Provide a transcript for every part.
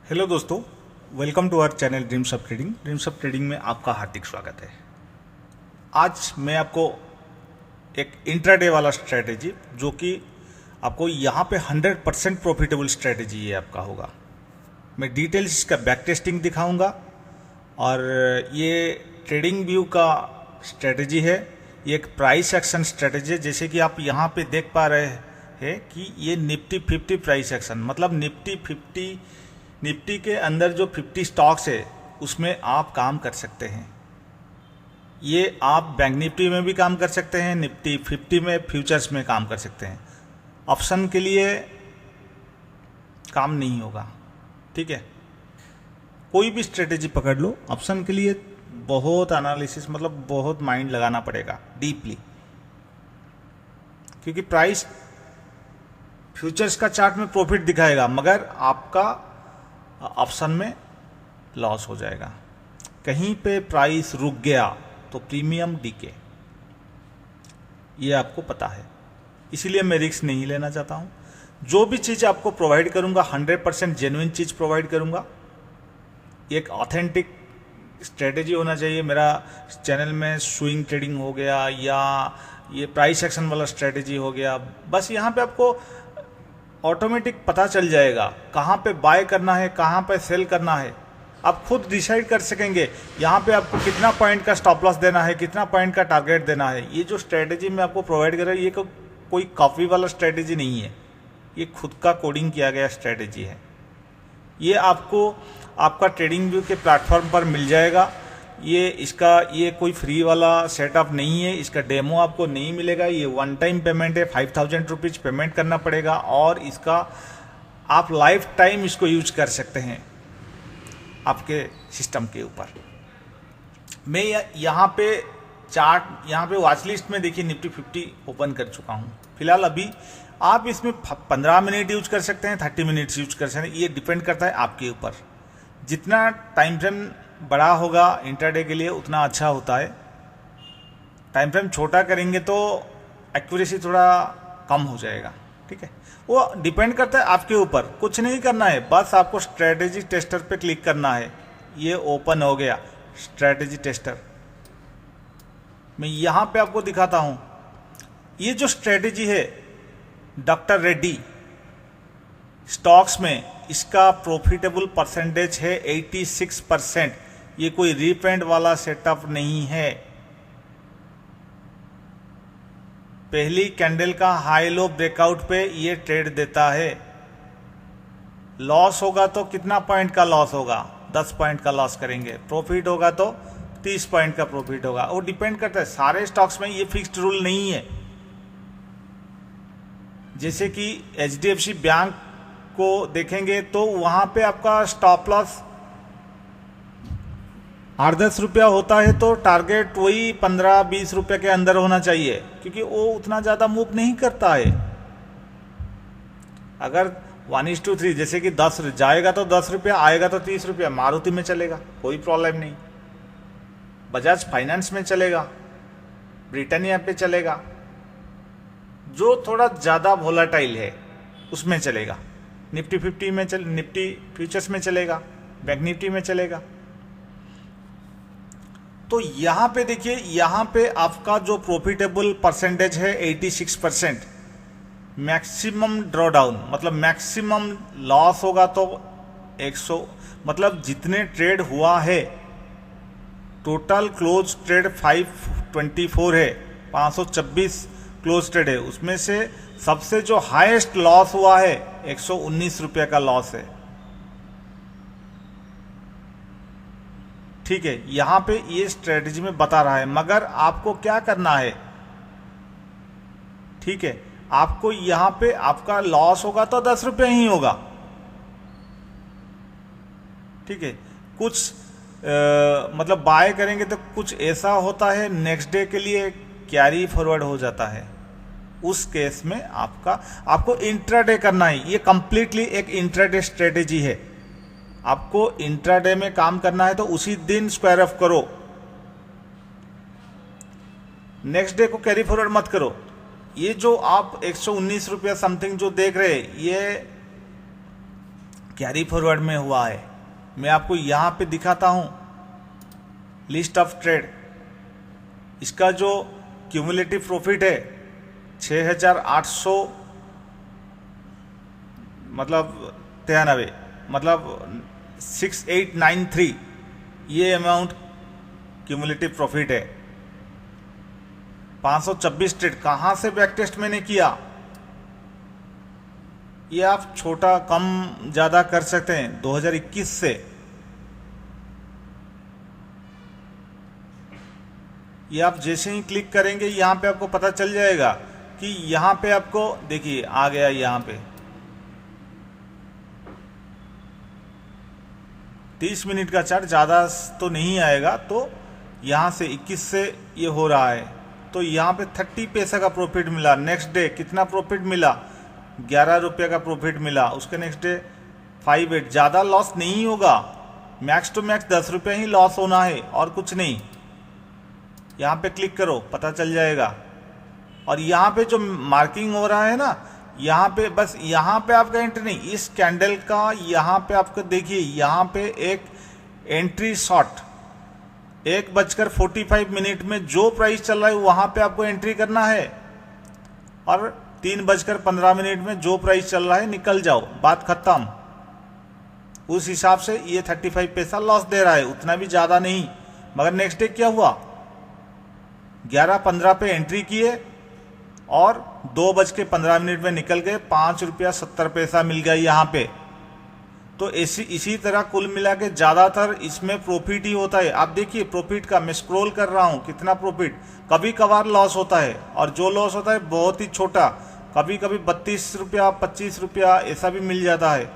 Hello दोस्तों, welcome to our channel dreams of trading. Dreams of trading में आपका हार्दिक स्वागत है। आज मैं आपको एक इंट्राडे वाला स्ट्रेटेजी, जो कि आपको यहाँ पे 100% प्रॉफिटेबल स्ट्रेटेजी ये आपका होगा। मैं डिटेल्स इसका बैक टेस्टिंग दिखाऊंगा और ये ट्रेडिंग व्यू का स्ट्रेटेजी है। ये एक प्राइस एक्शन स्ट्रेटेजी है। जैसे कि आप यहाँ पे देख पा रहे हैं कि ये निफ्टी 50 प्राइस एक्शन, मतलब निफ्टी के अंदर जो 50 स्टॉक्स है उसमें आप काम कर सकते हैं। ये आप बैंक निफ्टी में भी काम कर सकते हैं, निफ्टी 50 में फ्यूचर्स में काम कर सकते हैं। ऑप्शन के लिए काम नहीं होगा, ठीक है। कोई भी स्ट्रेटेजी पकड़ लो, ऑप्शन के लिए बहुत एनालिसिस, मतलब बहुत माइंड लगाना पड़ेगा डीपली, क्योंकि प्राइस फ्यूचर्स का चार्ट में प्रॉफिट दिखाएगा मगर आपका ऑप्शन में लॉस हो जाएगा। कहीं पे प्राइस रुक गया तो प्रीमियम डीके, ये आपको पता है। इसीलिए मैं रिस्क नहीं लेना चाहता हूं। जो भी चीज़ आपको प्रोवाइड करूंगा 100% जेन्युइन चीज़ प्रोवाइड करूंगा। एक ऑथेंटिक स्ट्रेटेजी होना चाहिए। मेरा चैनल में स्विंग ट्रेडिंग हो गया या ये प्राइस एक्शन वाला स्ट्रेटेजी हो गया, बस यहाँ पे आपको ऑटोमेटिक पता चल जाएगा कहाँ पे बाय करना है, कहाँ पे सेल करना है। आप खुद डिसाइड कर सकेंगे यहाँ पे आपको कितना पॉइंट का स्टॉप लॉस देना है, कितना पॉइंट का टारगेट देना है। ये जो स्ट्रेटेजी मैं आपको प्रोवाइड कर रहा हूँ, ये कोई कॉपी वाला स्ट्रेटेजी नहीं है। ये खुद का कोडिंग किया गया स्ट्रेटेजी है। ये आपको आपका ट्रेडिंग व्यू के प्लेटफॉर्म पर मिल जाएगा। ये कोई फ्री वाला सेटअप नहीं है। इसका डेमो आपको नहीं मिलेगा। ये वन टाइम पेमेंट है, 5000 रुपीज पेमेंट करना पड़ेगा और इसका आप लाइफ टाइम इसको यूज कर सकते हैं आपके सिस्टम के ऊपर। मैं यहाँ पे चार्ट, यहाँ पे वॉच लिस्ट में देखिए निफ्टी 50 ओपन कर चुका हूँ फिलहाल। अभी आप इसमें 15 मिनट यूज कर सकते हैं, 30 मिनट्स यूज कर सकते हैं। ये डिपेंड करता है आपके ऊपर। जितना टाइम फ्रेम बड़ा होगा इंट्राडे के लिए उतना अच्छा होता है। टाइम फ्रेम छोटा करेंगे तो एक्यूरेसी थोड़ा कम हो जाएगा, ठीक है। वो डिपेंड करता है आपके ऊपर। कुछ नहीं करना है, बस आपको स्ट्रेटेजी टेस्टर पे क्लिक करना है। ये ओपन हो गया स्ट्रेटेजी टेस्टर। मैं यहां पे आपको दिखाता हूं। ये जो स्ट्रेटेजी है डॉक्टर रेड्डी स्टॉक्स में, इसका प्रॉफिटेबल परसेंटेज है 86%। ये कोई रीपेंड वाला सेटअप नहीं है। पहली कैंडल का हाई लो ब्रेकआउट पे ये ट्रेड देता है। लॉस होगा तो कितना पॉइंट का लॉस होगा? 10 पॉइंट का लॉस करेंगे। प्रॉफिट होगा तो 30 पॉइंट का प्रॉफिट होगा। वो डिपेंड करता है। सारे स्टॉक्स में ये फिक्स्ड रूल नहीं है। जैसे कि HDFC बैंक को देखेंगे तो वहां पे आपका स्टॉप लॉस 8-10 रुपया होता है, तो टारगेट वही 15-20 रुपये के अंदर होना चाहिए, क्योंकि वो उतना ज्यादा मूव नहीं करता है। अगर 1:3, जैसे कि 10 जाएगा तो 10 रुपया, आएगा तो 30 रुपया, मारुति में चलेगा, कोई प्रॉब्लम नहीं। बजाज फाइनेंस में चलेगा, ब्रिटानिया पे चलेगा। जो थोड़ा ज्यादा वोलेटाइल है उसमें चलेगा। निफ्टी 50 में निफ्टी फ्यूचर्स में चलेगा, बैंक निफ्टी में चलेगा। तो यहां पे देखिए, यहां पे आपका जो प्रॉफिटेबल परसेंटेज है 86%। मैक्सिमम ड्रॉडाउन मतलब मैक्सिमम लॉस होगा तो 100, मतलब जितने ट्रेड हुआ है, टोटल क्लोज ट्रेड 524 है, 526 क्लोज ट्रेड है। उसमें से सबसे जो हाईएस्ट लॉस हुआ है 119 रुपये का लॉस है, ठीक है। यहां पे ये स्ट्रेटेजी में बता रहा है, मगर आपको क्या करना है, ठीक है। आपको यहां पे आपका लॉस होगा तो 10 रुपये ही होगा, ठीक है। कुछ मतलब बाय करेंगे तो कुछ ऐसा होता है नेक्स्ट डे के लिए कैरी फॉरवर्ड हो जाता है। उस केस में आपको इंट्राडे करना है। ये कंप्लीटली एक इंट्राडे स्ट्रेटेजी है। आपको इंट्राडे में काम करना है तो उसी दिन स्क्वायर ऑफ करो, नेक्स्ट डे को कैरी फॉरवर्ड मत करो। ये जो आप 119 रुपया समथिंग जो देख रहे हैं, ये कैरी फॉरवर्ड में हुआ है। मैं आपको यहां पे दिखाता हूं लिस्ट ऑफ ट्रेड। इसका जो क्यूमुलेटिव प्रॉफिट है 6,800 मतलब 93 मतलब 6893, ये अमाउंट क्यूमुलेटिव प्रॉफिट है। 526 ट्रेड कहां से बैक टेस्ट मैंने किया, ये आप छोटा कम ज्यादा कर सकते हैं 2021 से। ये आप जैसे ही क्लिक करेंगे यहां पे आपको पता चल जाएगा कि यहां पे आपको देखिए आ गया, यहां पे 30 मिनट का चार्ट, ज्यादा तो नहीं आएगा। तो यहां से 21 से ये हो रहा है, तो यहां पे 30 पैसा का प्रॉफिट मिला। नेक्स्ट डे कितना प्रॉफिट मिला, 11 रुपये का प्रॉफिट मिला। उसके नेक्स्ट डे 58। ज्यादा लॉस नहीं होगा, मैक्स टू मैक्स 10 रुपये ही लॉस होना है और कुछ नहीं। यहां पे क्लिक करो, पता चल जाएगा। और यहां पे जो मार्किंग हो रहा है ना, यहां पे बस यहां पे आपका एंट्री नहीं, इस कैंडल का यहां पे आपको देखिए, यहां पे एक एंट्री शॉट 1:45 में जो प्राइस चल रहा है वहां पे आपको एंट्री करना है, और 3:15 में जो प्राइस चल रहा है निकल जाओ, बात खत्म। उस हिसाब से ये 35 पैसा लॉस दे रहा है, उतना भी ज्यादा नहीं। मगर नेक्स्ट डे क्या हुआ, 11:15 पे एंट्री किए और 2:15 में निकल गए, 5 रुपया 70 पैसा मिल गया यहां पे। तो इसी तरह कुल मिला के ज्यादातर इसमें प्रॉफिट ही होता है। आप देखिए प्रॉफिट का, मैं स्क्रॉल कर रहा हूं कितना प्रॉफिट। कभी कभार लॉस होता है, और जो लॉस होता है बहुत ही छोटा, कभी कभी 32 रुपया 25 रुपया ऐसा भी मिल जाता है।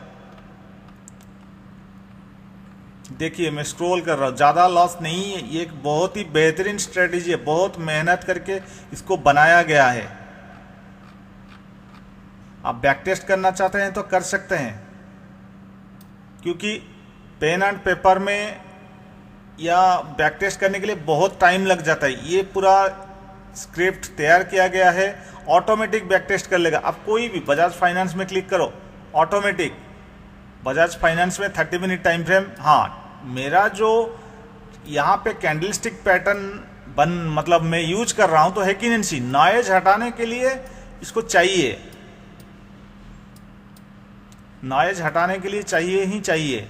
देखिए मैं स्क्रॉल कर रहा हूं, ज्यादा लॉस नहीं है। ये एक बहुत ही बेहतरीन स्ट्रेटेजी है, बहुत मेहनत करके इसको बनाया गया है। आप बैक टेस्ट करना चाहते हैं तो कर सकते हैं, क्योंकि पेन एंड पेपर में या बैक टेस्ट करने के लिए बहुत टाइम लग जाता है। ये पूरा स्क्रिप्ट तैयार किया गया है, ऑटोमेटिक बैक टेस्ट कर लेगा। आप कोई भी बजाज फाइनेंस में क्लिक करो, ऑटोमेटिक बजाज फाइनेंस में 30 मिनट टाइम फ्रेम। हाँ, मेरा जो यहाँ पे कैंडलस्टिक पैटर्न मतलब मैं यूज कर रहा हूं, तो हेकिनेंसी नॉइज हटाने के लिए इसको चाहिए, नॉइज हटाने के लिए चाहिए ही चाहिए।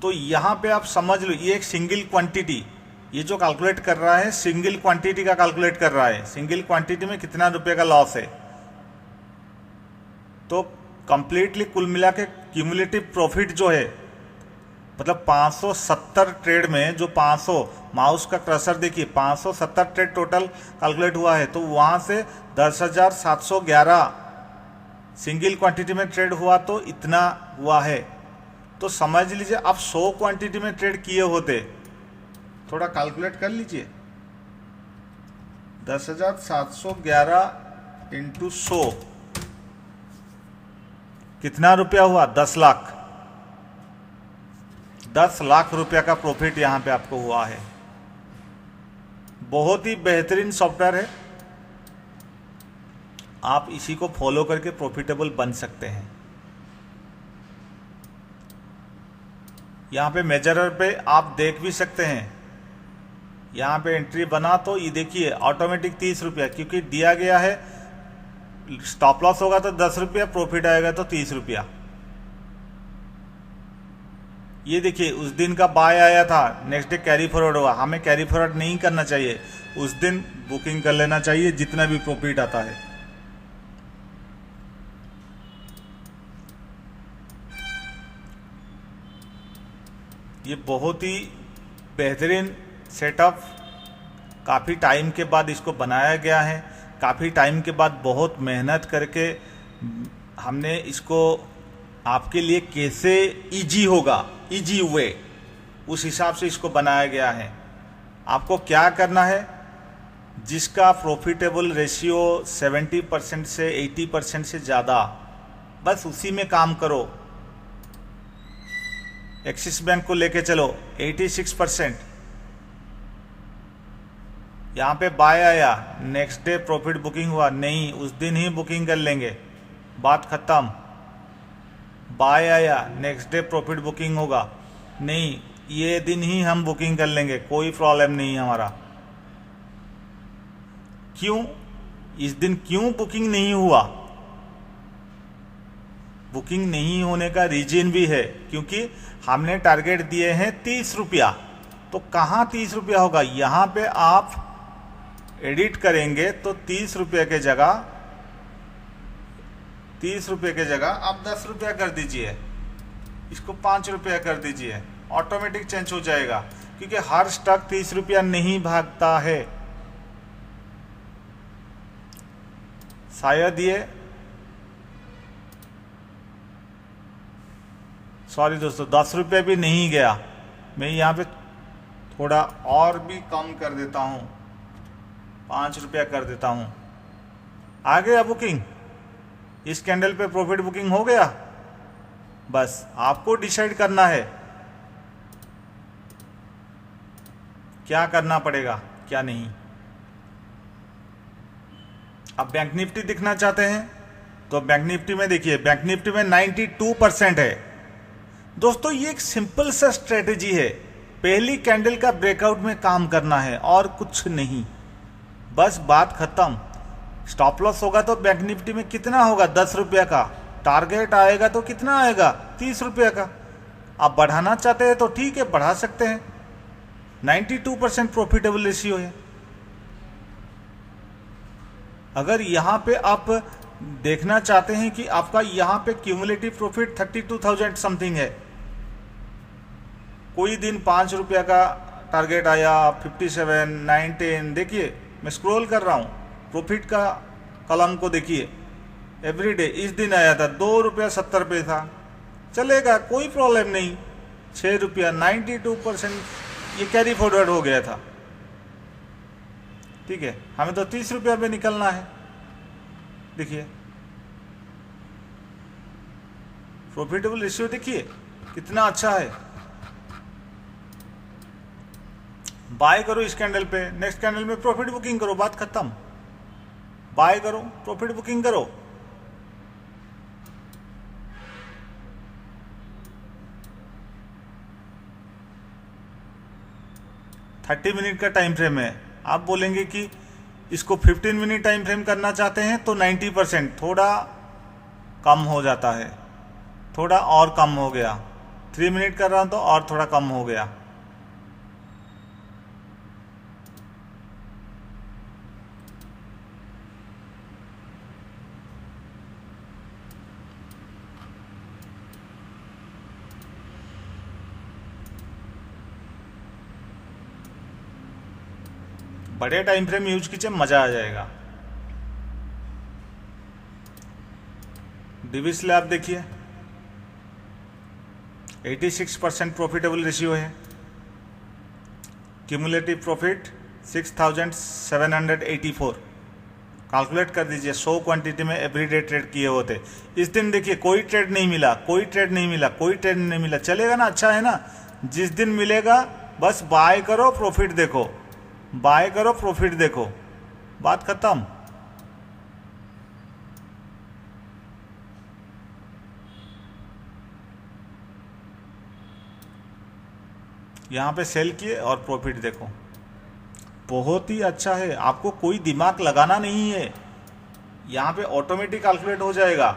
तो यहां पे आप समझ लो, ये एक सिंगल क्वांटिटी, ये जो कैलकुलेट कर रहा है सिंगल क्वांटिटी का कैलकुलेट कर रहा है, सिंगल क्वांटिटी में कितना रुपए का लॉस है। तो कंप्लीटली कुल मिला के क्यूमुलेटिव प्रॉफिट जो है, मतलब 570 ट्रेड में जो 500 माउस का क्रसर देखिए 570 ट्रेड टोटल कैलकुलेट हुआ है। तो वहां से 10,711 सिंगल क्वांटिटी में ट्रेड हुआ, तो इतना हुआ है। तो समझ लीजिए आप 100 क्वांटिटी में ट्रेड किए होते, थोड़ा कैलकुलेट कर लीजिए, 10,711 इंटू 100 कितना रुपया हुआ, 10 लाख। 10 लाख रुपया का प्रॉफिट यहां पे आपको हुआ है। बहुत ही बेहतरीन सॉफ्टवेयर है, आप इसी को फॉलो करके प्रॉफिटेबल बन सकते हैं। यहां पे मेजरर पे आप देख भी सकते हैं, यहां पे एंट्री बना तो ये देखिए ऑटोमेटिक 30 रुपया, क्योंकि दिया गया है स्टॉप लॉस होगा तो 10 रुपया, प्रॉफिट आएगा तो 30 रुपया। ये देखिए उस दिन का बाय आया था, नेक्स्ट डे कैरी फॉरवर्ड हुआ। हमें कैरी फॉरवर्ड नहीं करना चाहिए, उस दिन बुकिंग कर लेना चाहिए जितना भी प्रॉफिट आता है। ये बहुत ही बेहतरीन सेटअप, काफ़ी टाइम के बाद इसको बनाया गया है, काफ़ी टाइम के बाद बहुत मेहनत करके हमने इसको आपके लिए कैसे इजी होगा, इजी वे, उस हिसाब से इसको बनाया गया है। आपको क्या करना है, जिसका प्रॉफिटेबल रेशियो 70% से 80% से ज़्यादा, बस उसी में काम करो। एक्सिस बैंक को लेके चलो 86%, यहाँ पे बाय आया, नेक्स्ट डे प्रॉफिट बुकिंग हुआ, नहीं उस दिन ही बुकिंग कर लेंगे, बात खत्म। बाय आया, नेक्स्ट डे प्रॉफिट बुकिंग होगा, नहीं ये दिन ही हम बुकिंग कर लेंगे, कोई प्रॉब्लम नहीं हमारा। क्यों? इस दिन क्यों बुकिंग नहीं हुआ? बुकिंग नहीं होने का रीजन भी है, क्योंकि हमने टारगेट दिए हैं 30 रुपया। तो कहाँ 30 रुपया होगा? यहाँ पे आप एडिट करेंगे तो 30 रुपये के जगह 30 रुपये के जगह आप 10 रुपया कर दीजिए, इसको 5 रुपया कर दीजिए, ऑटोमेटिक चेंज हो जाएगा। क्योंकि हर स्टॉक 30 रुपया नहीं भागता है, शायद ये, सॉरी दोस्तों 10 रुपये भी नहीं गया, मैं यहाँ पे थोड़ा और भी कम कर देता हूँ, 5 रुपया कर देता हूँ। आ गया बुकिंग, इस कैंडल पे प्रॉफिट बुकिंग हो गया। बस आपको डिसाइड करना है क्या करना पड़ेगा क्या नहीं। अब बैंक निफ्टी दिखना चाहते हैं तो बैंक निफ्टी में देखिए, बैंक निफ्टी में 92% है। दोस्तों ये एक सिंपल सा स्ट्रेटेजी है, पहली कैंडल का ब्रेकआउट में काम करना है और कुछ नहीं, बस बात खत्म। स्टॉप लॉस होगा तो बैंक निफ्टी में कितना होगा? 10 रुपया का। टारगेट आएगा तो कितना आएगा? 30 रुपया का। आप बढ़ाना चाहते हैं तो ठीक है, बढ़ा सकते हैं। 92% प्रॉफिटेबल रेशियो है। अगर यहां पे आप देखना चाहते हैं कि आपका यहां पे क्यूमुलेटिव प्रॉफिट 32,000 समथिंग है, कोई दिन 5 रुपया का टारगेट आया, 57, 9, 10, देखिए मैं स्क्रॉल कर रहा हूं, प्रॉफिट का कॉलम को देखिए, एवरीडे। इस दिन आया था 2 रुपया 70 पैसा, चलेगा कोई प्रॉब्लम नहीं। 6 रुपया, 92% ये कैरी फॉरवर्ड हो गया था। ठीक है, हमें तो 30 रुपया पे निकलना है। देखिए प्रॉफिटेबल रेशियो देखिए कितना अच्छा है। बाय करो इस कैंडल पे, नेक्स्ट कैंडल में प्रॉफिट बुकिंग करो, बात खत्म। बाय करो, प्रॉफिट बुकिंग करो। थर्टी मिनट का टाइम फ्रेम है। आप बोलेंगे कि इसको 15 मिनट टाइम फ्रेम करना चाहते हैं तो 90%, थोड़ा कम हो जाता है, थोड़ा और कम हो गया। 3 मिनट कर रहा हूं तो और थोड़ा कम हो गया। बड़े टाइम फ्रेम यूज कीजिए, मजा आ जाएगा। डीवी स्लैब देखिए 86% प्रॉफिटेबल रेशियो है। Cumulative profit 6,784। कैलकुलेट कर दीजिए, 100 क्वांटिटी में एवरीडे ट्रेड किए होते। इस दिन देखिए कोई ट्रेड नहीं मिला, कोई ट्रेड नहीं मिला, कोई ट्रेड नहीं मिला। चलेगा ना, अच्छा है ना। जिस दिन मिलेगा बस बाय करो, प्रॉफिट देखो, बाय करो, प्रॉफिट देखो, बात खत्म। यहां पे सेल किए और प्रॉफिट देखो, बहुत ही अच्छा है। आपको कोई दिमाग लगाना नहीं है, यहां पे ऑटोमेटिक कैलकुलेट हो जाएगा।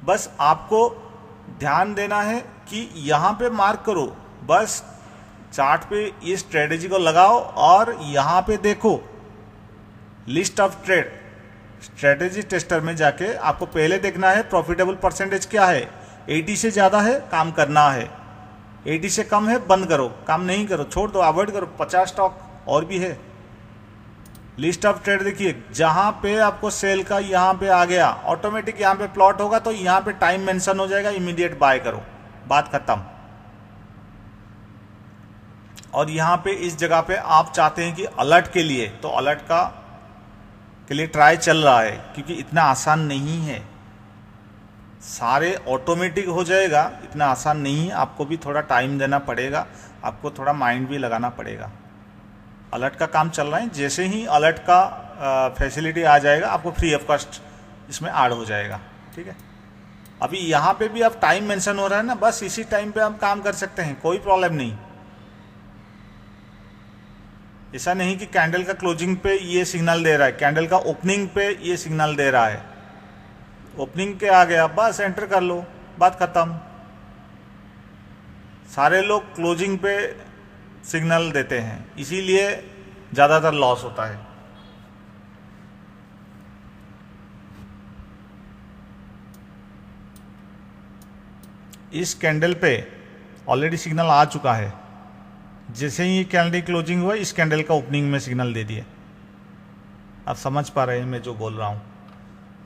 बस आपको ध्यान देना है कि यहां पे मार्क करो, बस चार्ट पे इस स्ट्रेटेजी को लगाओ और यहां पे देखो list of trade. Strategy tester में जाके आपको पहले देखना है प्रॉफिटेबल परसेंटेज क्या है। 80 से ज्यादा है, काम करना है। 80 से कम है, बंद करो, काम नहीं करो, छोड़ दो, अवॉइड करो। 50 स्टॉक और भी है। लिस्ट ऑफ ट्रेड देखिए, जहां पे आपको सेल का यहां पे आ गया, ऑटोमेटिक यहां पे प्लॉट होगा तो यहां पे टाइम मेंशन हो जाएगा, इमीडिएट बाय करो, बात खत्म। और यहां पे इस जगह पे आप चाहते हैं कि अलर्ट के लिए, तो अलर्ट के लिए ट्राई चल रहा है, क्योंकि इतना आसान नहीं है, सारे ऑटोमेटिक हो जाएगा, इतना आसान नहीं है। आपको भी थोड़ा टाइम देना पड़ेगा, आपको थोड़ा माइंड भी लगाना पड़ेगा। अलर्ट का काम चल रहा है, जैसे ही अलर्ट का फैसिलिटी आ जाएगा आपको फ्री ऑफ कॉस्ट इसमें ऐड हो जाएगा। ठीक है, अभी यहाँ पे भी अब टाइम मेंशन हो रहा है ना, बस इसी टाइम पे हम काम कर सकते हैं, कोई प्रॉब्लम नहीं। ऐसा नहीं कि कैंडल का क्लोजिंग पे ये सिग्नल दे रहा है, कैंडल का ओपनिंग पे ये सिग्नल दे रहा है, ओपनिंग के आ गया बस एंटर कर लो, बात खत्म। सारे लोग क्लोजिंग पे सिग्नल देते हैं, इसीलिए ज़्यादातर लॉस होता है। इस कैंडल पे ऑलरेडी सिग्नल आ चुका है, जैसे ही ये कैंडल क्लोजिंग हुआ इस कैंडल का ओपनिंग में सिग्नल दे दिया। आप समझ पा रहे हैं मैं जो बोल रहा हूँ।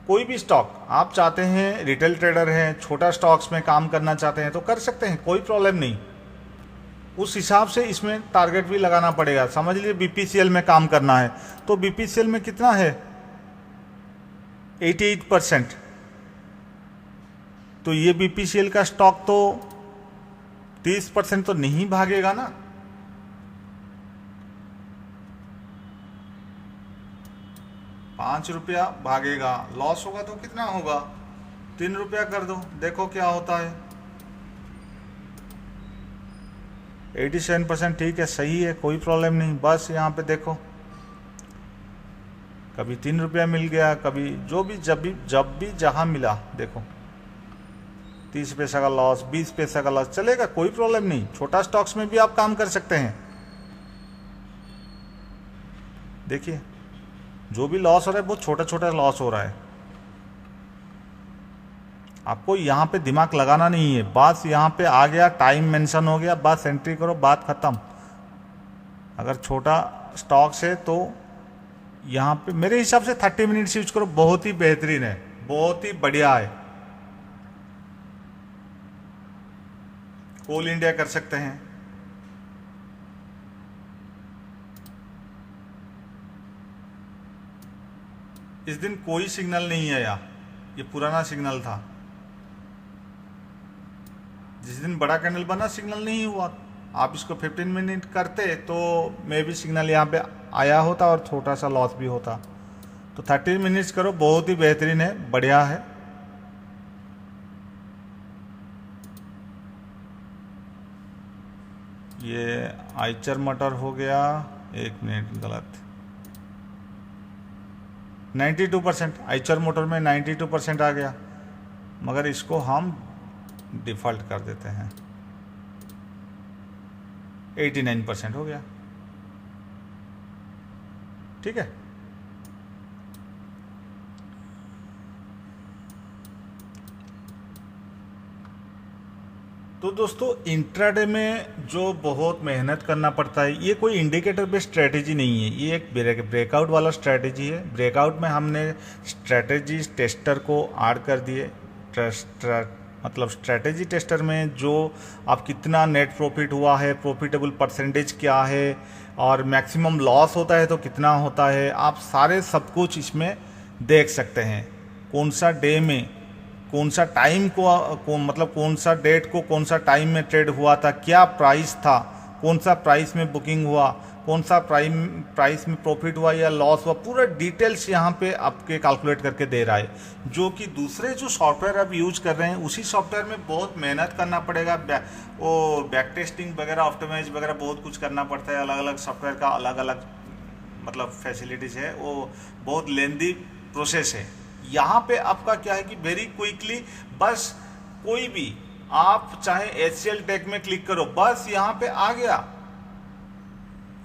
कोई भी स्टॉक आप चाहते हैं, रिटेल ट्रेडर हैं, छोटा स्टॉक्स में काम करना चाहते हैं तो कर सकते हैं, कोई प्रॉब्लम नहीं। उस हिसाब से इसमें टारगेट भी लगाना पड़ेगा। समझ लीजिए बीपीसीएल में काम करना है तो बीपीसीएल में कितना है 88%, तो ये बीपीसीएल का स्टॉक तो 30% तो नहीं भागेगा ना। ₹5 भागेगा, लॉस होगा तो कितना होगा, ₹3 कर दो, देखो क्या होता है। 87% ठीक है, सही है, कोई प्रॉब्लम नहीं। बस यहाँ पे देखो कभी ₹3 मिल गया, कभी जो भी जब भी जहाँ मिला, देखो 30 पैसा का लॉस, 20 पैसा का लॉस, चलेगा, कोई प्रॉब्लम नहीं। छोटा स्टॉक्स में भी आप काम कर सकते हैं। देखिए जो भी लॉस हो रहा है बहुत छोटा छोटा लॉस हो रहा है। आपको यहाँ पे दिमाग लगाना नहीं है, बस यहाँ पे आ गया, टाइम मेंशन हो गया, बस एंट्री करो, बात खत्म। अगर छोटा स्टॉक्स है तो यहाँ पे मेरे हिसाब से 30 मिनट्स यूज करो, बहुत ही बेहतरीन है, बहुत ही बढ़िया है। कोल इंडिया कर सकते हैं। इस दिन कोई सिग्नल नहीं आया, ये पुराना सिग्नल था। जिस दिन बड़ा कैंडल बना सिग्नल नहीं हुआ, आप इसको 15 मिनट करते तो मे भी सिग्नल यहाँ पे आया होता और छोटा सा लॉस भी होता। तो 30 मिनट्स करो, बहुत ही बेहतरीन है, बढ़िया है। ये आइचर मटर हो गया, 1 मिनट गलत, 92%, आइचर मोटर में 92% आ गया, मगर इसको हम डिफ़ॉल्ट कर देते हैं, 89% हो गया। ठीक है, तो दोस्तों इंट्राडे में जो बहुत मेहनत करना पड़ता है, ये कोई इंडिकेटर बेस्ड स्ट्रेटेजी नहीं है, ये एक ब्रेकआउट वाला स्ट्रेटेजी है। ब्रेकआउट में हमने स्ट्रेटेजी टेस्टर को ऐड कर दिए। मतलब स्ट्रेटेजी टेस्टर में जो आप कितना नेट प्रॉफिट हुआ है, प्रॉफिटेबल परसेंटेज क्या है, और मैक्सिमम लॉस होता है तो कितना होता है, आप सारे सब कुछ इसमें देख सकते हैं। कौन सा डे में कौन सा टाइम को मतलब कौन सा डेट को कौन सा टाइम में ट्रेड हुआ था, क्या प्राइस था, कौन सा प्राइस में बुकिंग हुआ, कौन सा प्राइस में प्रॉफिट हुआ या लॉस हुआ, पूरा डिटेल्स यहाँ पे आपके कैलकुलेट करके दे रहा है। जो कि दूसरे जो सॉफ्टवेयर आप यूज कर रहे हैं उसी सॉफ्टवेयर में बहुत मेहनत करना पड़ेगा, वो बैक टेस्टिंग वगैरह, ऑप्टिमाइज वगैरह बहुत कुछ करना पड़ता है। अलग अलग सॉफ्टवेयर का अलग अलग मतलब फैसिलिटीज़ है, वो बहुत लेंदी प्रोसेस है। यहाँ पे आपका क्या है कि वेरी क्विकली, बस कोई भी आप चाहे HCL टेक में क्लिक करो, बस यहाँ पे आ गया।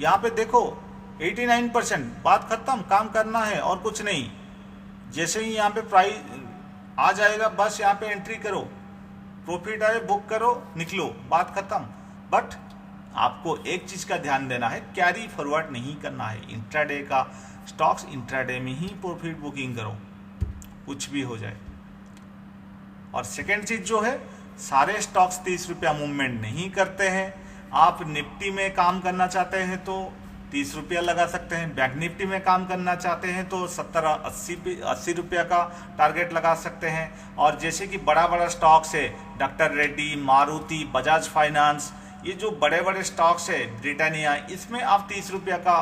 यहाँ पे देखो 89%, बात खत्म, काम करना है और कुछ नहीं। जैसे ही यहाँ पे प्राइस आ जाएगा बस यहाँ पे एंट्री करो, प्रॉफिट आए बुक करो, निकलो, बात खत्म। बट आपको एक चीज का ध्यान देना है, कैरी फॉरवर्ड नहीं करना है। इंट्राडे का स्टॉक्स इंट्राडे में ही प्रॉफिट बुकिंग करो, कुछ भी हो जाए। और सेकेंड चीज जो है, सारे स्टॉक्स 30 रुपया मूवमेंट नहीं करते हैं। आप निफ्टी में काम करना चाहते हैं तो 30 रुपया लगा सकते हैं, बैंक निफ्टी में काम करना चाहते हैं तो 70-80 रुपया का टारगेट लगा सकते हैं। और जैसे कि बड़ा बड़ा स्टॉक्स है, डॉक्टर रेड्डी, मारुति, बजाज फाइनेंस, ये जो बड़े बड़े स्टॉक्स है ब्रिटानिया, इसमें आप 30 रुपया का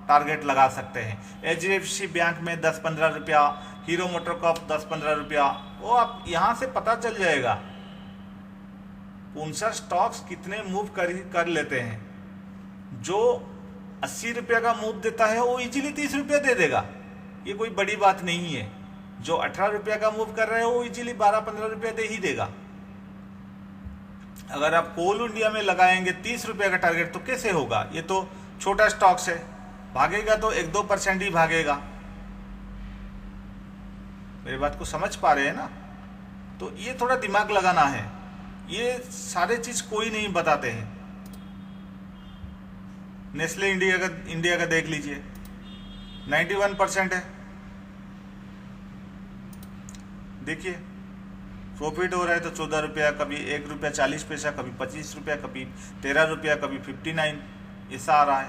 टारगेट लगा सकते हैं। HDFC बैंक में 10-15 रुपया, हीरो मोटरकॉप 10-15 रुपया, वो आप यहां से पता चल जाएगा कौन सा स्टॉक्स कितने मूव कर लेते हैं। जो 80 रुपया का मूव देता है वो इजीली 30 रुपया दे देगा, ये कोई बड़ी बात नहीं है। जो 18 रुपया का मूव कर रहे हो वो इजीली 12-15 रुपया दे ही देगा। अगर आप कोल इंडिया में लगाएंगे 30 रुपया का टारगेट तो कैसे होगा? ये तो छोटा स्टॉक्स है, भागेगा तो 1-2% ही भागेगा। मेरी बात को समझ पा रहे हैं ना? तो ये थोड़ा दिमाग लगाना है, ये सारे चीज कोई नहीं बताते हैं। नेस्ले इंडिया का देख लीजिए, 91% है। देखिए प्रॉफिट हो रहा है तो 14 रुपया, कभी 1 रुपया 40 पैसा, कभी 25 रुपया, कभी 13 रुपया, कभी 59, ऐसा आ रहा है।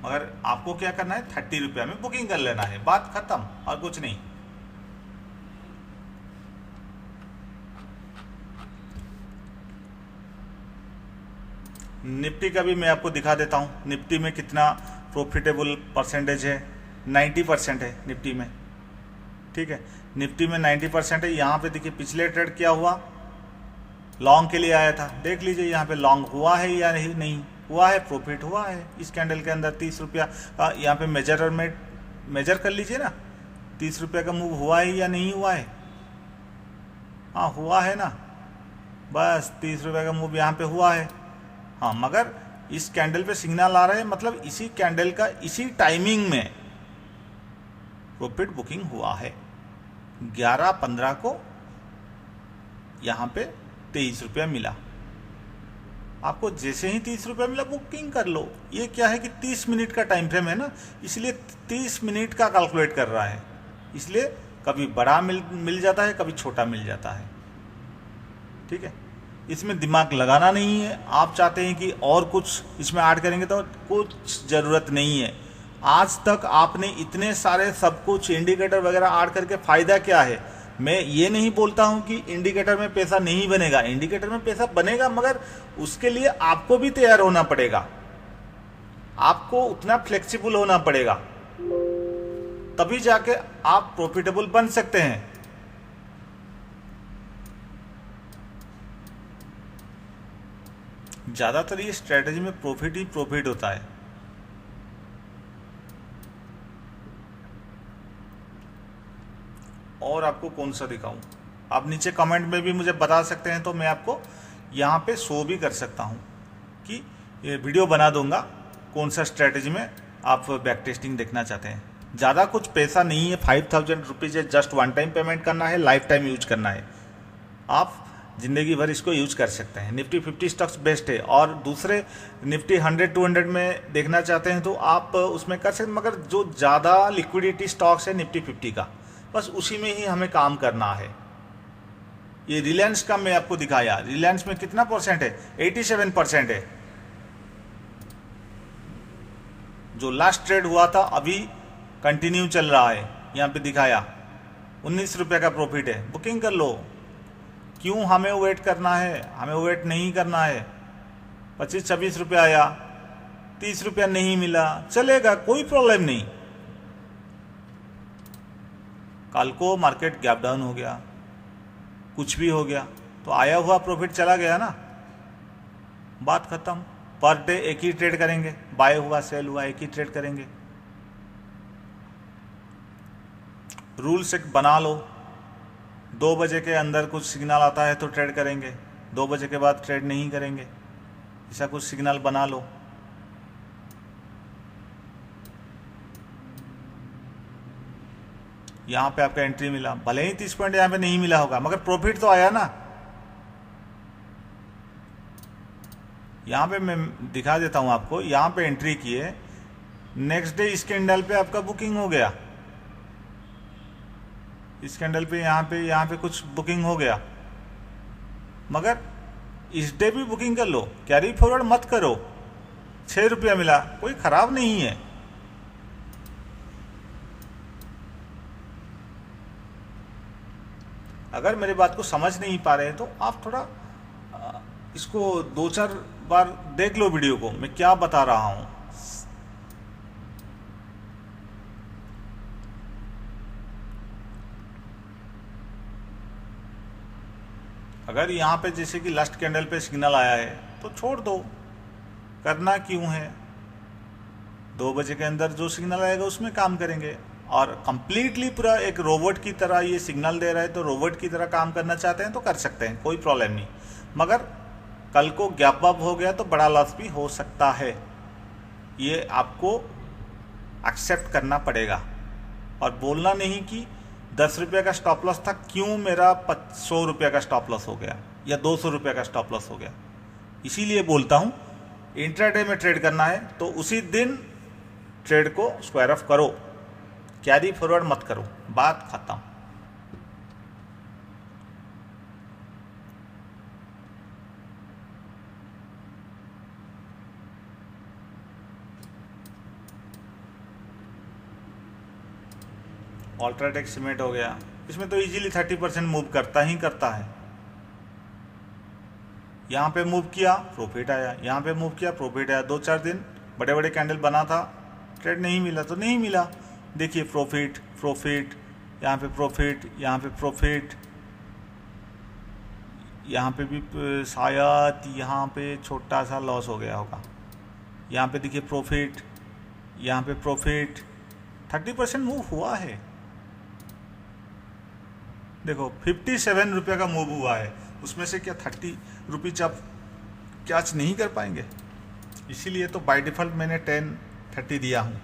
मगर आपको क्या करना है, 30 रुपया में बुकिंग कर लेना है, बात खत्म, और कुछ नहीं। निफ्टी का भी मैं आपको दिखा देता हूं। निफ्टी में कितना प्रॉफिटेबल परसेंटेज है, 90% है निफ्टी में। ठीक है, निफ्टी में 90% है। यहाँ पे देखिए पिछले ट्रेड क्या हुआ, लॉन्ग के लिए आया था, देख लीजिए यहाँ पे लॉन्ग हुआ है या नहीं हुआ है, प्रॉफिट हुआ है इस कैंडल के अंदर 30 रुपया का। यहाँ पे मेजर कर लीजिए ना, 30 रुपया का मूव हुआ है या नहीं हुआ है? हाँ हुआ है ना, बस 30 रुपया का मूव यहाँ पे हुआ है। हाँ, मगर इस कैंडल पे सिग्नल आ रहा है, मतलब इसी कैंडल का इसी टाइमिंग में प्रॉफिट बुकिंग हुआ है। 11-15 को यहां पे 23 रुपया मिला। आपको जैसे ही 30 रुपया मिला बुकिंग कर लो। ये क्या है कि 30 मिनट का टाइम फ्रेम है ना, इसलिए 30 मिनट का कैलकुलेट कर रहा है, इसलिए कभी बड़ा मिल जाता है, कभी छोटा मिल जाता है। ठीक है, इसमें दिमाग लगाना नहीं है। आप चाहते हैं कि और कुछ इसमें ऐड करेंगे तो कुछ जरूरत नहीं है। आज तक आपने इतने सारे सब कुछ इंडिकेटर वगैरह ऐड करके फायदा क्या है? मैं ये नहीं बोलता हूं कि इंडिकेटर में पैसा नहीं बनेगा, इंडिकेटर में पैसा बनेगा, मगर उसके लिए आपको भी तैयार होना पड़ेगा, आपको उतना फ्लेक्सिबल होना पड़ेगा, तभी जाके आप प्रॉफिटेबल बन सकते हैं। ज्यादातर ये स्ट्रेटेजी में प्रॉफिट ही प्रॉफिट होता है। और आपको कौन सा दिखाऊं? आप नीचे कमेंट में भी मुझे बता सकते हैं, तो मैं आपको यहाँ पे शो भी कर सकता हूँ कि ये वीडियो बना दूंगा कौन सा स्ट्रेटेजी में आप बैक टेस्टिंग देखना चाहते हैं। ज़्यादा कुछ पैसा नहीं है, 5000 रुपीज़ है, जस्ट वन टाइम पेमेंट करना है, लाइफ टाइम यूज करना है, आप जिंदगी भर इसको यूज कर सकते हैं। निफ्टी 50 स्टॉक्स बेस्ट है, और दूसरे निफ्टी 100-200 में देखना चाहते हैं तो आप उसमें कर सकते हैं, मगर जो ज़्यादा लिक्विडिटी स्टॉक्स है निफ्टी 50 का, बस उसी में ही हमें काम करना है। ये रिलायंस का मैं आपको दिखाया, रिलायंस में कितना परसेंट है, 87% है। जो लास्ट ट्रेड हुआ था अभी कंटिन्यू चल रहा है, यहाँ पे दिखाया 19 रुपये का प्रॉफिट है, बुकिंग कर लो। क्यों हमें वेट करना है? हमें वेट नहीं करना है। 25-26 रुपया आया, 30 रुपया नहीं मिला, चलेगा, कोई प्रॉब्लम नहीं। कल को मार्केट गैप डाउन हो गया, कुछ भी हो गया, तो आया हुआ प्रॉफिट चला गया ना, बात खत्म। पर डे एक ही ट्रेड करेंगे, बाय हुआ सेल हुआ एक ही ट्रेड करेंगे। रूल्स एक बना लो, 2 बजे के अंदर कुछ सिग्नल आता है तो ट्रेड करेंगे, 2 बजे के बाद ट्रेड नहीं करेंगे, ऐसा कुछ सिग्नल बना लो। यहां पे आपका एंट्री मिला, भले ही 30 पॉइंट यहां पे नहीं मिला होगा, मगर प्रॉफिट तो आया ना। यहां पे मैं दिखा देता हूं आपको, यहां पे एंट्री किए, नेक्स्ट डे इस कैंडल पे आपका बुकिंग हो गया, इस कैंडल पे यहाँ पे कुछ बुकिंग हो गया, मगर इस डे भी बुकिंग कर लो, कैरी फॉरवर्ड मत करो। 6 रुपया मिला, कोई खराब नहीं है। अगर मेरी बात को समझ नहीं पा रहे हैं तो आप थोड़ा इसको 2-4 बार देख लो वीडियो को, मैं क्या बता रहा हूं। अगर यहां पे जैसे कि लास्ट कैंडल पे सिग्नल आया है तो छोड़ दो, करना क्यों है। 2 बजे के अंदर जो सिग्नल आएगा उसमें काम करेंगे। और कंप्लीटली पूरा एक रोबोट की तरह ये सिग्नल दे रहा है तो रोबोट की तरह काम करना चाहते हैं तो कर सकते हैं, कोई प्रॉब्लम नहीं। मगर कल को गैप अप हो गया तो बड़ा लॉस भी हो सकता है, ये आपको एक्सेप्ट करना पड़ेगा। और बोलना नहीं कि 10 रुपये का स्टॉप लॉस था, क्यों मेरा 100 रुपये का स्टॉप लॉस हो गया या 200 रुपये का स्टॉप लॉस हो गया। इसीलिए बोलता हूं इंट्राडे में ट्रेड करना है तो उसी दिन ट्रेड को स्क्वायर ऑफ करो, कैरी फॉरवर्ड मत करो, बात खत्म। अल्ट्राटेक सीमेंट हो गया, इसमें तो इजीली 30% मूव करता ही करता है। यहां पे मूव किया प्रॉफिट आया, यहां पे मूव किया प्रॉफिट आया। 2-4 दिन बड़े बड़े कैंडल बना था, ट्रेड नहीं मिला तो नहीं मिला। देखिए प्रॉफिट प्रॉफिट, यहाँ पे प्रॉफिट, यहाँ पे प्रॉफिट, यहाँ पे भी शायद यहाँ पे छोटा सा लॉस हो गया होगा। यहाँ पे देखिए प्रॉफिट, यहाँ पे प्रॉफिट, 30% मूव हुआ है। देखो 57 रुपये का मूव हुआ है, उसमें से क्या 30 रुपीज आप कैच नहीं कर पाएंगे। इसीलिए तो बाय डिफ़ॉल्ट मैंने 10-30 दिया हूँ।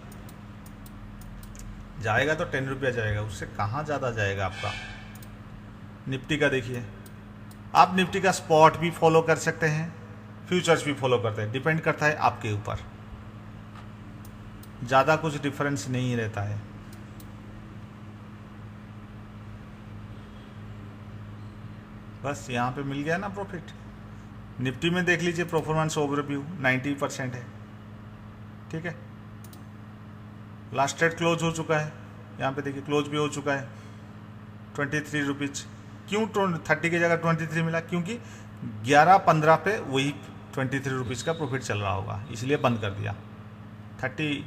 जाएगा तो 10 रुपया जाएगा, उससे कहाँ ज़्यादा जाएगा आपका। निफ्टी का देखिए, आप निफ्टी का स्पॉट भी फॉलो कर सकते हैं, फ्यूचर्स भी फॉलो करते हैं, डिपेंड करता है आपके ऊपर। ज़्यादा कुछ डिफरेंस नहीं रहता है। बस यहाँ पे मिल गया ना प्रॉफिट। निफ्टी में देख लीजिए परफॉर्मेंस ओवरव्यू 90% है, ठीक है। लास्ट ट्रेड क्लोज हो चुका है, यहाँ पे देखिए क्लोज भी हो चुका है 23 रुपीज। क्यों 30 की जगह 23 मिला? क्योंकि 11-15 पे वही 23 रुपीज़ का प्रॉफिट चल रहा होगा, इसलिए बंद कर दिया। 30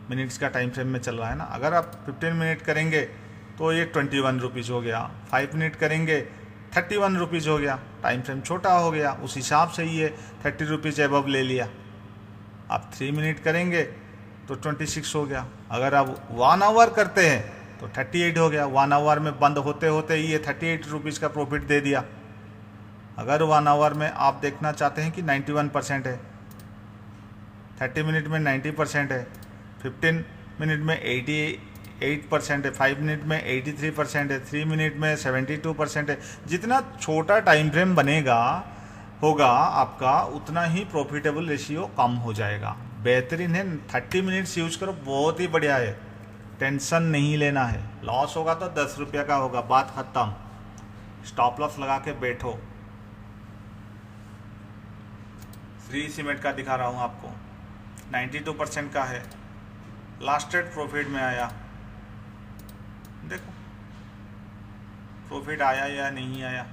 मिनट्स का टाइम फ्रेम में चल रहा है ना। अगर आप 15 मिनट करेंगे तो ये 21 रुपीज़ हो गया, 5 मिनट करेंगे 31 रुपीज़ हो गया, टाइम फ्रेम छोटा हो गया, उस हिसाब से ये 30 रुपीज़ एबव ले लिया। आप 3 मिनट करेंगे तो 26 हो गया। अगर आप 1 आवर करते हैं तो 38 हो गया। 1 आवर में बंद होते होते ही ये 38 रुपीज़ का प्रॉफिट दे दिया। अगर 1 आवर में आप देखना चाहते हैं कि 91% है, 30 मिनट में 90% है, 15 मिनट में 88% है, 5 मिनट में 83% है, 3 मिनट में 72% है। जितना छोटा टाइम फ्रेम बनेगा होगा आपका, उतना ही प्रॉफिटेबल रेशियो कम हो जाएगा। बेहतरीन है, 30 मिनट्स यूज करो, बहुत ही बढ़िया है। टेंशन नहीं लेना है, लॉस होगा तो 10 रुपये का होगा, बात खत्म। स्टॉप लॉस लगा के बैठो। श्री सीमेंट का दिखा रहा हूँ आपको, 92% का है, लास्ट ट्रेड प्रॉफिट में आया। देखो प्रॉफिट आया या नहीं आया।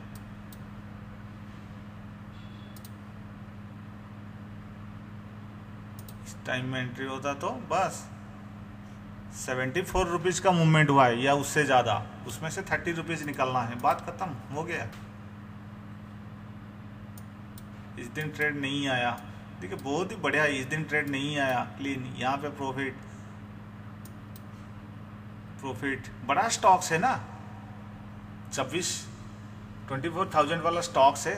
इस टाइम में एंट्री होता तो बस 74 रुपीज़ का मूवमेंट हुआ है या उससे ज़्यादा, उसमें से 30 रुपीज़ निकलना है, बात खत्म हो गया। इस दिन ट्रेड नहीं आया, देखिए बहुत ही बढ़िया, इस दिन ट्रेड नहीं आया, क्लीन। यहाँ पे प्रॉफिट प्रॉफिट, बड़ा स्टॉक्स है ना, 24,000 वाला स्टॉक्स है,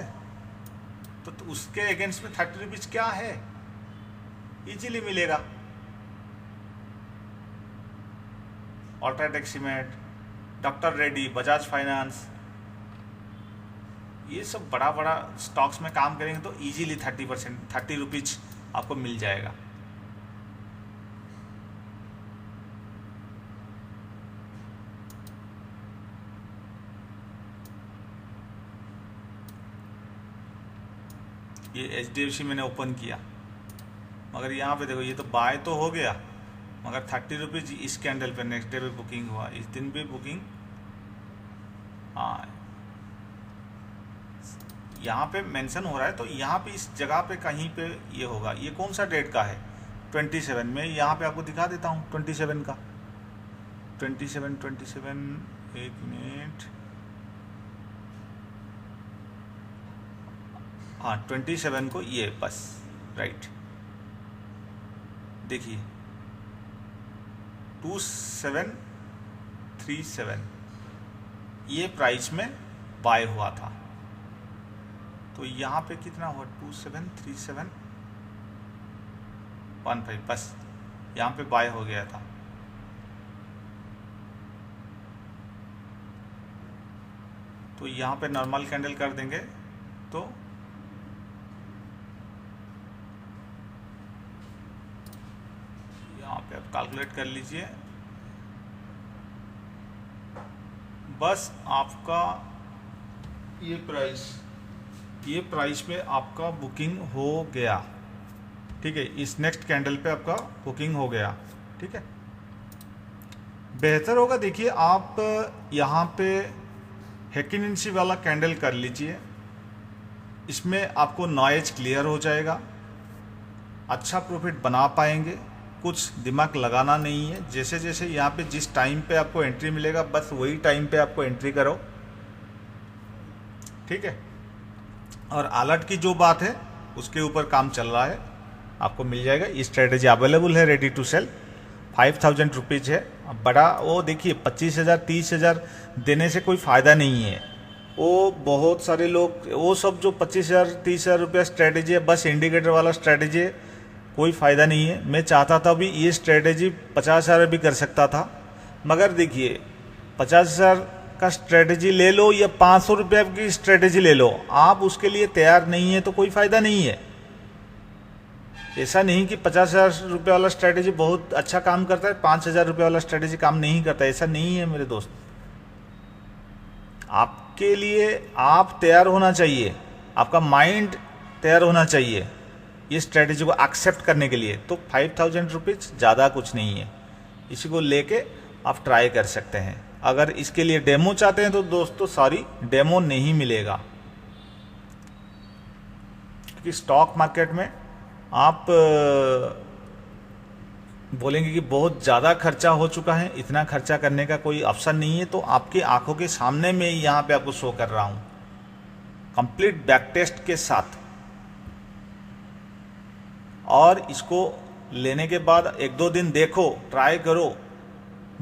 तो उसके अगेंस्ट में 30 रुपीज़ क्या है, इजीली मिलेगा। UltraTech cement, doctor Reddy, Bajaj finance, ये सब बड़ा बड़ा स्टॉक्स में काम करेंगे तो इजीली 30 रुपीज़ आपको मिल जाएगा। ये HDFC मैंने ओपन किया, मगर यहाँ पे देखो ये तो बाय तो हो गया, मगर 30 रुपीज़ इस कैंडल पे नेक्स्ट डे पे बुकिंग हुआ, इस दिन भी बुकिंग। हाँ यहाँ पे मेंशन हो रहा है, तो यहाँ पे इस जगह पे कहीं पे ये होगा। ये कौन सा डेट का है? 27 में। यहाँ पे आपको दिखा देता हूँ 27 का। 27 एक मिनट, हाँ 27 को ये बस राइट, देखिए 2737 ये प्राइस में बाय हुआ था। तो यहाँ पे कितना हुआ? 273715 बस यहाँ पे बाय हो गया था। तो यहाँ पे नॉर्मल कैंडल कर देंगे तो यहाँ पे आप कैलकुलेट कर लीजिए, बस आपका ये प्राइस में आपका बुकिंग हो गया। ठीक है, इस नेक्स्ट कैंडल पे आपका बुकिंग हो गया। ठीक है, बेहतर होगा देखिए आप यहाँ पे हेकिनेंसी वाला कैंडल कर लीजिए, इसमें आपको नॉइज क्लियर हो जाएगा, अच्छा प्रॉफिट बना पाएंगे, कुछ दिमाग लगाना नहीं है। जैसे जैसे यहाँ पे जिस टाइम पे आपको एंट्री मिलेगा बस वही टाइम पे आपको एंट्री करो। ठीक है, और अलर्ट की जो बात है उसके ऊपर काम चल रहा है, आपको मिल जाएगा। ये स्ट्रेटेजी अवेलेबल है, रेडी टू सेल, 5000 रुपीज़ है। बड़ा वो देखिए 25,000 30,000 देने से कोई फ़ायदा नहीं है। वो बहुत सारे लोग वो सब जो 25,000 30,000 रुपया स्ट्रेटेजी है, बस इंडिकेटर वाला स्ट्रेटेजी है, कोई फ़ायदा नहीं है। मैं चाहता था भी ये स्ट्रेटेजी 50,000 भी कर सकता था, मगर देखिए 50,000 का स्ट्रेटेजी ले लो या 500 रुपये की स्ट्रेटेजी ले लो, आप उसके लिए तैयार नहीं है तो कोई फ़ायदा नहीं है। ऐसा नहीं कि 50,000 रुपये वाला स्ट्रेटेजी बहुत अच्छा काम करता है, 5,000 रुपये वाला स्ट्रेटेजी काम नहीं करता, ऐसा नहीं है मेरे दोस्त। आपके लिए आप तैयार होना चाहिए, आपका माइंड तैयार होना चाहिए ये स्ट्रेटेजी को एक्सेप्ट करने के लिए। तो 5,000 रुपीज़ ज़्यादा कुछ नहीं है, इसी को लेके आप ट्राई कर सकते हैं। अगर इसके लिए डेमो चाहते हैं तो दोस्तों सॉरी, डेमो नहीं मिलेगा, क्योंकि स्टॉक मार्केट में आप बोलेंगे कि बहुत ज़्यादा खर्चा हो चुका है, इतना खर्चा करने का कोई ऑप्शन नहीं है। तो आपकी आंखों के सामने में यहाँ पे आपको शो कर रहा हूँ कंप्लीट बैक टेस्ट के साथ, और इसको लेने के बाद 1-2 दिन देखो, ट्राई करो,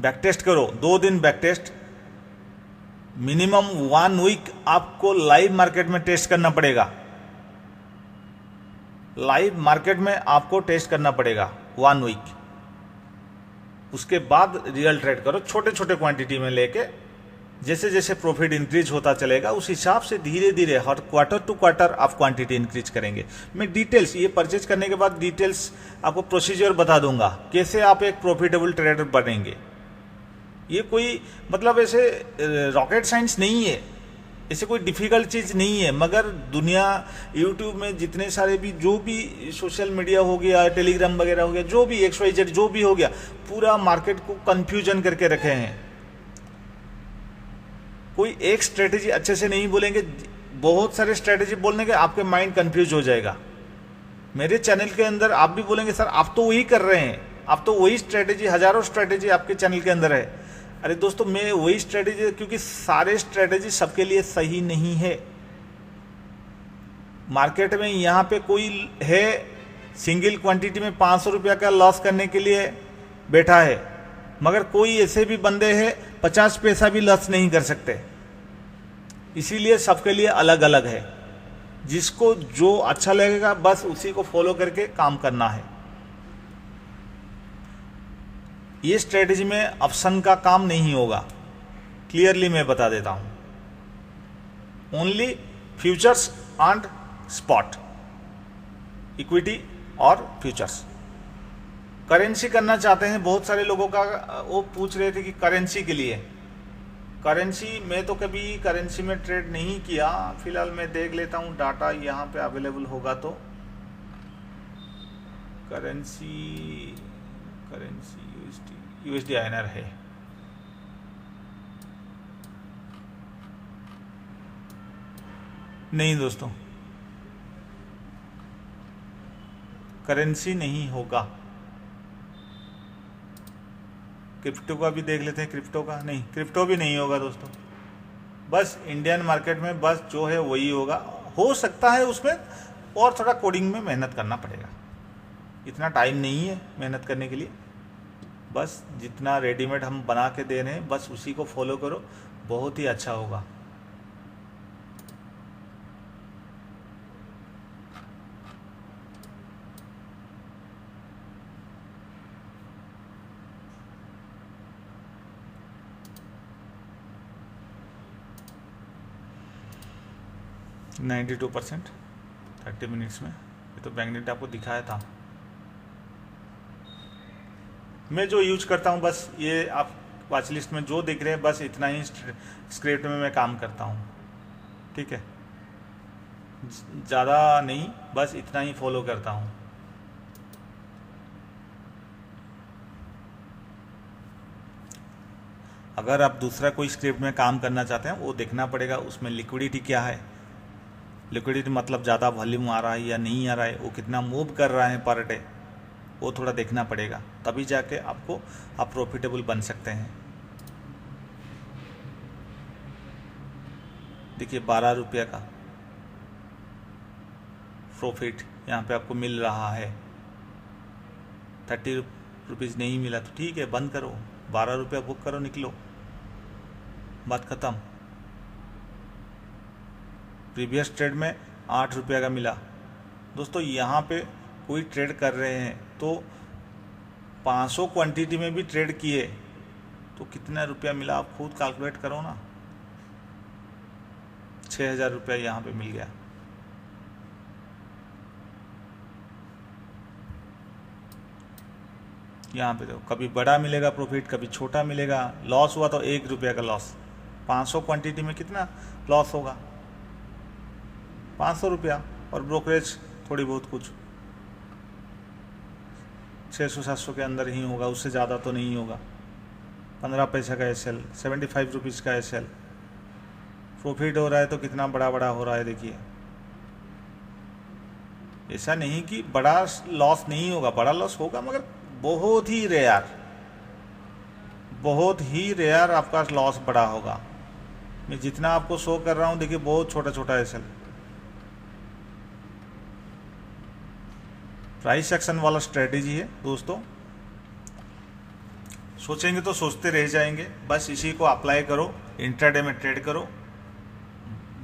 बैक टेस्ट करो, 2 दिन बैक टेस्ट, मिनिमम 1 वीक आपको लाइव मार्केट में टेस्ट करना पड़ेगा। लाइव मार्केट में आपको टेस्ट करना पड़ेगा 1 वीक, उसके बाद रियल ट्रेड करो, छोटे छोटे क्वांटिटी में लेके। जैसे जैसे प्रॉफिट इंक्रीज होता चलेगा उस हिसाब से धीरे धीरे हर क्वार्टर टू क्वार्टर आप क्वांटिटी इंक्रीज करेंगे। मैं डिटेल्स ये परचेज करने के बाद डिटेल्स आपको प्रोसीजर बता दूंगा, कैसे आप एक प्रॉफिटेबल ट्रेडर बनेंगे। ये कोई मतलब ऐसे रॉकेट साइंस नहीं है, ऐसे कोई डिफ़िकल्ट चीज़ नहीं है। मगर दुनिया यूट्यूब में जितने सारे भी जो भी सोशल मीडिया हो गया, टेलीग्राम वगैरह हो गया, जो भी XYZ जो भी हो गया, पूरा मार्केट को कंफ्यूजन करके रखे हैं। कोई एक स्ट्रेटेजी अच्छे से नहीं बोलेंगे, बहुत सारे स्ट्रेटेजी बोलने के आपके माइंड कंफ्यूज हो जाएगा। मेरे चैनल के अंदर आप भी बोलेंगे सर आप तो वही कर रहे हैं, आप तो वही स्ट्रेटेजी, हजारों स्ट्रेटेजी आपके चैनल के अंदर है। अरे दोस्तों मैं वही स्ट्रेटेजी, क्योंकि सारे स्ट्रेटेजी सबके लिए सही नहीं है। मार्केट में यहाँ पे कोई है सिंगल क्वांटिटी में 500 रुपया का लॉस करने के लिए बैठा है, मगर कोई ऐसे भी बंदे हैं 50 पैसा भी लॉस नहीं कर सकते। इसीलिए सबके लिए अलग अलग है, जिसको जो अच्छा लगेगा बस उसी को फॉलो करके काम करना है। ये स्ट्रेटेजी में ऑप्शन का काम नहीं होगा, क्लियरली मैं बता देता हूं। Only futures and spot, equity और फ्यूचर्स। करेंसी करना चाहते हैं बहुत सारे लोगों का, वो पूछ रहे थे कि करेंसी के लिए। करेंसी मैं तो कभी करेंसी में ट्रेड नहीं किया, फिलहाल मैं देख लेता हूं डाटा यहाँ पे अवेलेबल होगा तो। करेंसी USD INR है, नहीं दोस्तों, करेंसी नहीं होगा। क्रिप्टो का भी देख लेते हैं, क्रिप्टो का नहीं, क्रिप्टो भी नहीं होगा दोस्तों। बस इंडियन मार्केट में बस जो है वही होगा। हो सकता है उसमें और थोड़ा कोडिंग में मेहनत करना पड़ेगा, इतना टाइम नहीं है मेहनत करने के लिए। बस जितना रेडीमेड हम बना के दे रहे हैं बस उसी को फॉलो करो, बहुत ही अच्छा होगा। नाइन्टी 2% 30 मिनट्स में, ये तो बैंक निफ्टी आपको दिखाया था। मैं जो यूज करता हूँ बस ये आप वॉच लिस्ट में जो देख रहे हैं बस इतना ही स्क्रिप्ट में मैं काम करता हूँ, ठीक है, ज़्यादा नहीं, बस इतना ही फॉलो करता हूँ। अगर आप दूसरा कोई स्क्रिप्ट में काम करना चाहते हैं वो देखना पड़ेगा, उसमें लिक्विडिटी क्या है, लिक्विडिटी मतलब ज़्यादा वॉल्यूम आ रहा है या नहीं आ रहा है, वो कितना मूव कर रहा है पर डे, वो थोड़ा देखना पड़ेगा, तभी जाके आप प्रॉफिटेबल बन सकते हैं। देखिए 12 रुपये का प्रॉफिट यहाँ पे आपको मिल रहा है। 30 रुपीज़ नहीं मिला तो ठीक है, बंद करो, 12 रुपया बुक करो, निकलो, बात ख़त्म। प्रीवियस ट्रेड में 8 रुपये का मिला दोस्तों। यहाँ पे कोई ट्रेड कर रहे हैं तो 500 क्वांटिटी में भी ट्रेड किए तो कितना रुपया मिला आप खुद कैलकुलेट करो ना। 6000 रुपया यहाँ पे मिल गया। यहाँ पे देखो, कभी बड़ा मिलेगा प्रॉफिट, कभी छोटा मिलेगा। लॉस हुआ तो 1 रुपया का लॉस, 500 क्वांटिटी में कितना लॉस होगा, 500 रुपया, और ब्रोकरेज थोड़ी बहुत कुछ 600-700 के अंदर ही होगा, उससे ज़्यादा तो नहीं होगा। 15 पैसा का एसएल, 75 रुपीज़ का एसएल, प्रॉफिट हो रहा है तो कितना बड़ा बड़ा हो रहा है देखिए। ऐसा नहीं कि बड़ा लॉस नहीं होगा, बड़ा लॉस होगा मगर बहुत ही रेयर, बहुत ही रेयर आपका लॉस बड़ा होगा। मैं जितना आपको शो कर रहा हूँ देखिए बहुत छोटा छोटा एसएल। प्राइस एक्शन वाला स्ट्रेटेजी है दोस्तों, सोचेंगे तो सोचते रह जाएंगे। बस इसी को अप्लाई करो, इंट्राडे में ट्रेड करो।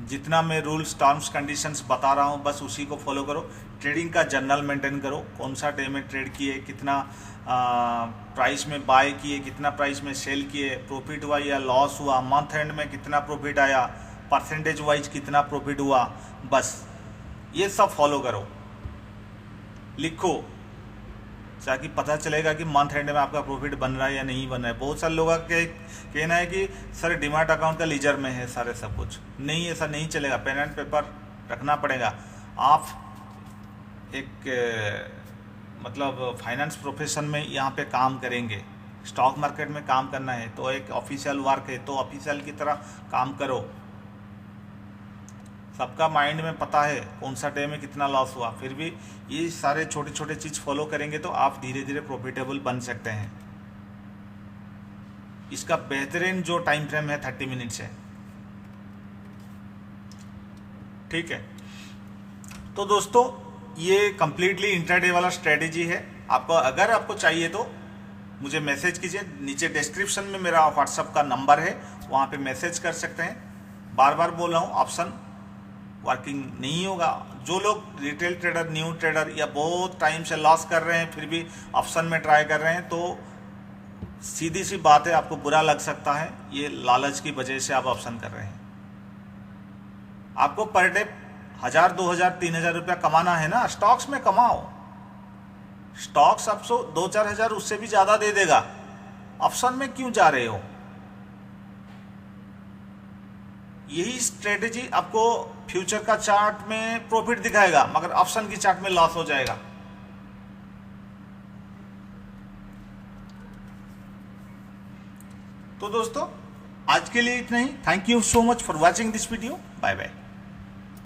जितना मैं रूल्स टर्म्स कंडीशंस बता रहा हूँ बस उसी को फॉलो करो। ट्रेडिंग का जर्नल मेंटेन करो, कौन सा डे में ट्रेड किए, कितना प्राइस में बाय किए, कितना प्राइस में सेल किए, प्रॉफिट हुआ या लॉस हुआ, मंथ एंड में कितना प्रॉफिट आया, परसेंटेज वाइज कितना प्रॉफिट हुआ, बस ये सब फॉलो करो, लिखो, ताकि पता चलेगा कि मंथ एंड में आपका प्रॉफिट बन रहा है या नहीं बन रहा है। बहुत सारे लोगों का कहना है कि सर डिमार्ट अकाउंट का लीजर में है सारे सब कुछ। नहीं, ऐसा नहीं चलेगा, पेन एंड पेपर रखना पड़ेगा। आप एक मतलब फाइनेंस प्रोफेशन में यहाँ पे काम करेंगे, स्टॉक मार्केट में काम करना है तो एक ऑफिशियल वर्क है तो ऑफिशियल की तरह काम करो। सबका माइंड में पता है कौन सा डे में कितना लॉस हुआ, फिर भी ये सारे छोटे छोटे चीज़ फॉलो करेंगे तो आप धीरे धीरे प्रॉफिटेबल बन सकते हैं। इसका बेहतरीन जो टाइम फ्रेम है 30 मिनट्स है, ठीक है। तो दोस्तों ये कंप्लीटली इंट्राडे वाला स्ट्रेटेजी है। आपको अगर आपको चाहिए तो मुझे मैसेज कीजिए, नीचे डिस्क्रिप्शन में मेरा व्हाट्सएप का नंबर है, वहाँ पे मैसेज कर सकते हैं। बार बार बोल रहा हूँ, ऑप्शन वर्किंग नहीं होगा। जो लोग रिटेल ट्रेडर, न्यू ट्रेडर या बहुत टाइम से लॉस कर रहे हैं फिर भी ऑप्शन में ट्राई कर रहे हैं तो सीधी सी बात है, आपको बुरा लग सकता है। ये लालच की वजह से आप ऑप्शन कर रहे हैं। आपको पर डे 1000, 2000, 3000 रुपया कमाना है ना, स्टॉक्स में कमाओ। स्टॉक्स आपको 2-4 हजार उससे भी ज्यादा दे देगा, ऑप्शन में क्यों जा रहे हो? यही स्ट्रेटेजी आपको फ्यूचर का चार्ट में प्रॉफिट दिखाएगा मगर ऑप्शन की चार्ट में लॉस हो जाएगा। तो दोस्तों आज के लिए इतना ही। Thank you so much for watching this video. Bye bye.